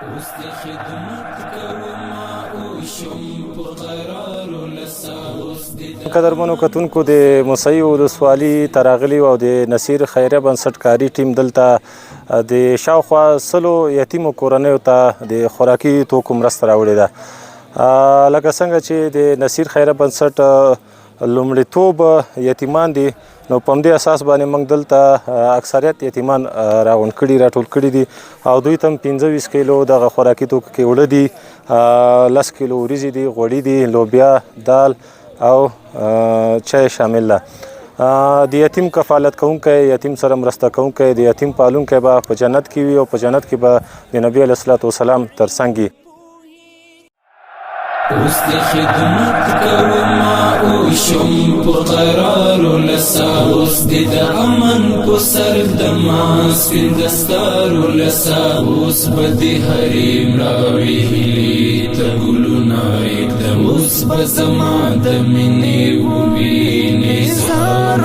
اوس د خدمت کوما او شم په قرار لسا اوس د قدرمنو کتونکو د موسهي ولسوالي تراغلي او د نصیر خیریه بنسټ کاري ټیم دلته د شاوخوا سلو یتیمو کورنیو ته د خوراکي توکو مرسته راوړې ده. لکه څنګه چې د نصیر خیریه بنسټ لومړیتوب یتیمان دي، نو په همدې اساس باندې موږ دلته اکثریت یتیمان راټول کړي دي او دوی ته 25 کیلو دغه خوراکي توکو کې وړه دي، 10 کیلو وریجې دي، غوړي دي، لوبیا، دال او چای شامل ده. د یتیم کفالت کوونکی، یتیم سره مرسته کوونکی، د یتیم پالونکی به په جنت کې وي او په جنت کې به د نبي علیه الصلاة والسلام ترڅنګ وي. اوس د خدمت کوما او شم په قرار لسا اوس د امن په سر د ماسپین دستار لسا اوس به د حریم راوړي هیلې ته ګلونه اقدم اوس به زما د مینې ووینې اظهار